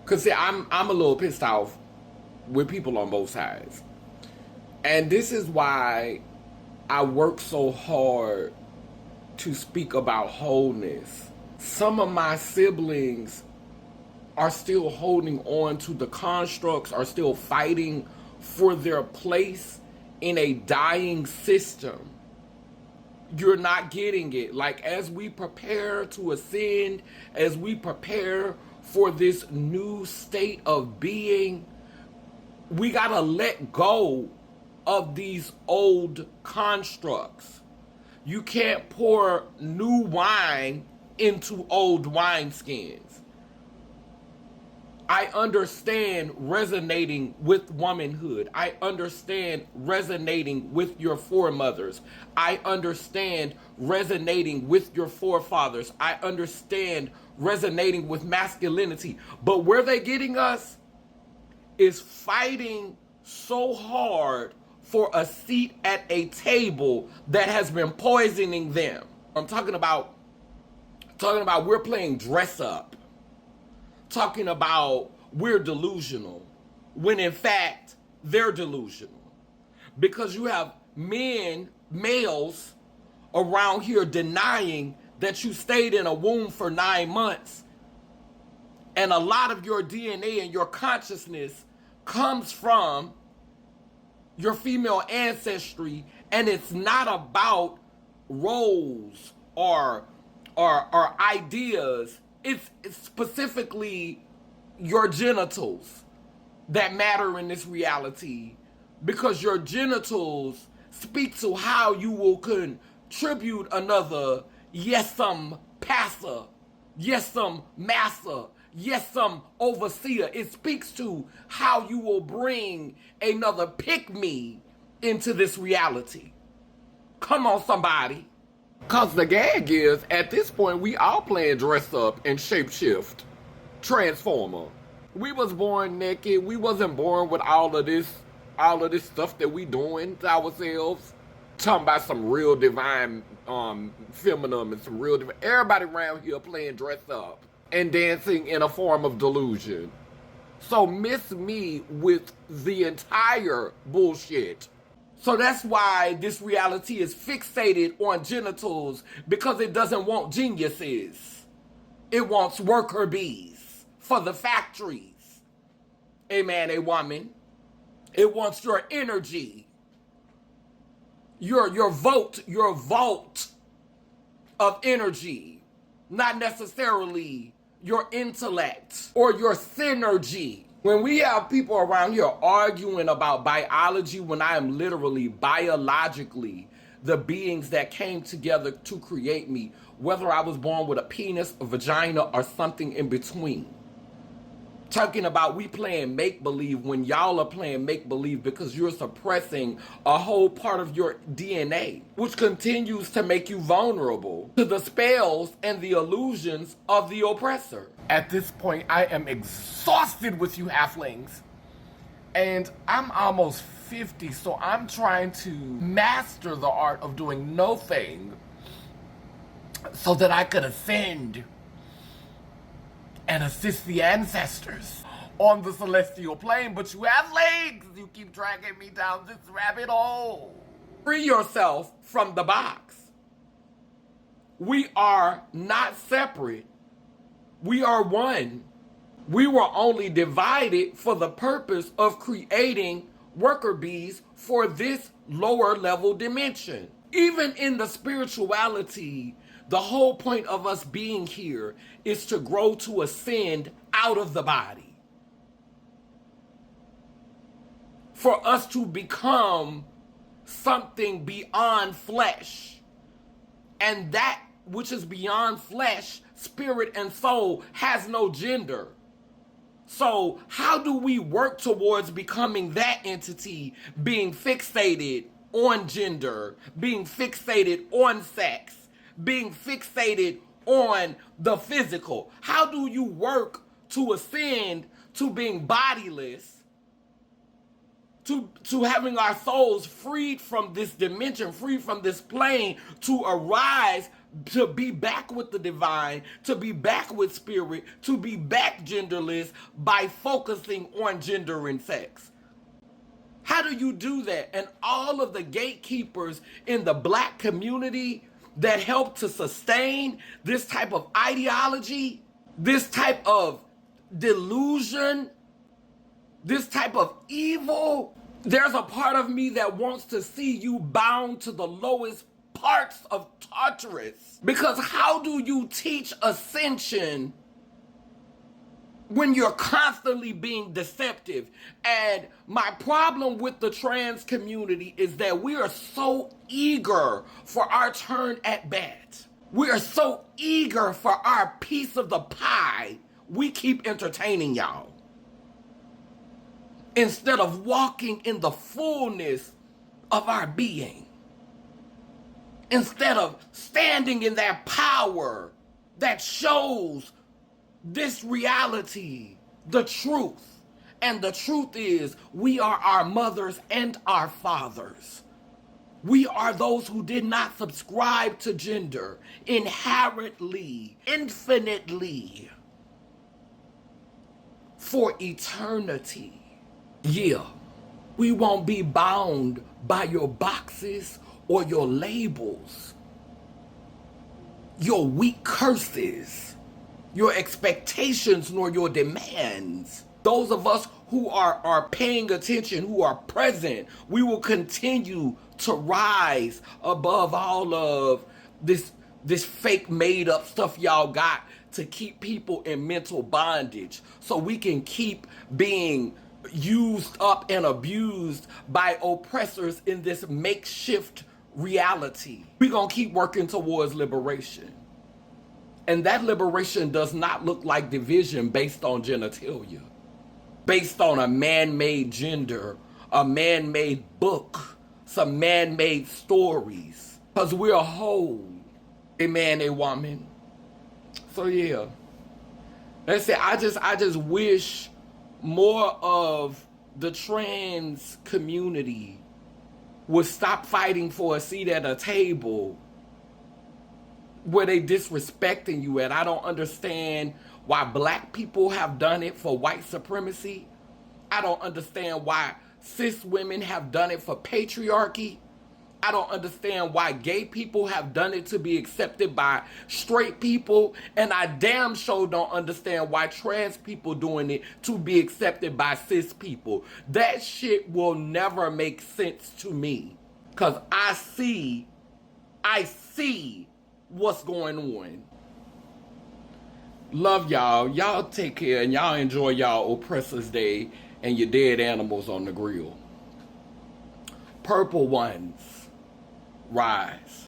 Cause see, I'm a little pissed off with people on both sides. And this is why I work so hard to speak about wholeness. Some of my siblings are still holding on to the constructs, are still fighting for their place in a dying system. You're not getting it. Like, as we prepare to ascend, as we prepare for this new state of being, we gotta let go of these old constructs. You can't pour new wine into old wineskins. I understand resonating with womanhood. I understand resonating with your foremothers. I understand resonating with your forefathers. I understand resonating with masculinity. But where they're getting us is fighting so hard for a seat at a table that has been poisoning them. I'm talking about we're playing dress up. Talking about we're delusional, when in fact they're delusional. Because you have males around here denying that you stayed in a womb for 9 months, and a lot of your DNA and your consciousness comes from your female ancestry, and it's not about roles or ideas. It's specifically your genitals that matter in this reality, because your genitals speak to how you will contribute another yes some passer, yes some master, yes some overseer. It speaks to how you will bring another pick-me into this reality. Come on, somebody. Cause the gag is, at this point, we all playing dress up and shapeshift, transformer. We was born naked. We wasn't born with all of this stuff that we doing to ourselves. Talking about some real divine feminine and some real divine. Everybody around here playing dress up and dancing in a form of delusion. So miss me with the entire bullshit. So that's why this reality is fixated on genitals, because it doesn't want geniuses. It wants worker bees for the factories. A man, a woman. It wants your energy. Your vault of energy. Not necessarily your intellect or your synergy. When we have people around here arguing about biology, when I am literally biologically the beings that came together to create me, whether I was born with a penis, a vagina, or something in between. Talking about we playing make-believe when y'all are playing make-believe because you're suppressing a whole part of your DNA, which continues to make you vulnerable to the spells and the illusions of the oppressor. At this point, I am exhausted with you halflings. And I'm almost 50, so I'm trying to master the art of doing nothing so that I could ascend and assist the ancestors on the celestial plane. But you have legs. You keep dragging me down this rabbit hole. Free yourself from the box. We are not separate. We are one. We were only divided for the purpose of creating worker bees for this lower level dimension. Even in the spirituality, the whole point of us being here is to grow to ascend out of the body. For us to become something beyond flesh. And that which is beyond flesh, spirit, and soul has no gender. So how do we work towards becoming that entity, being fixated on gender, being fixated on sex, being fixated on the physical? How do you work to ascend to being bodiless, to having our souls freed from this dimension, free from this plane, to arise to be back with the divine, to be back with spirit, to be back genderless by focusing on gender and sex. How do you do that? And all of the gatekeepers in the black community that help to sustain this type of ideology, this type of delusion, this type of evil, there's a part of me that wants to see you bound to the lowest parts of Tartarus. Because how do you teach ascension when you're constantly being deceptive? And my problem with the trans community is that we are so eager for our turn at bat. We are so eager for our piece of the pie. We keep entertaining y'all instead of walking in the fullness of our being. Instead of standing in that power that shows this reality, the truth. And the truth is, we are our mothers and our fathers. We are those who did not subscribe to gender inherently, infinitely, for eternity. Yeah, we won't be bound by your boxes or your labels, your weak curses, your expectations, nor your demands. Those of us who are paying attention, who are present, we will continue to rise above all of this fake made up stuff y'all got to keep people in mental bondage, so we can keep being used up and abused by oppressors in this makeshift reality. We're gonna keep working towards liberation. And that liberation does not look like division based on genitalia, based on a man-made gender, a man-made book, some man-made stories. Because we're whole, a man, a woman. So yeah, that's it. I just wish more of the trans community would stop fighting for a seat at a table where they disrespecting you at. I don't understand why black people have done it for white supremacy. I don't understand why cis women have done it for patriarchy. I don't understand why gay people have done it to be accepted by straight people. And I damn sure don't understand why trans people doing it to be accepted by cis people. That shit will never make sense to me. Because I see what's going on. Love y'all. Y'all take care and y'all enjoy y'all Oppressors Day and your dead animals on the grill. Purple ones, rise.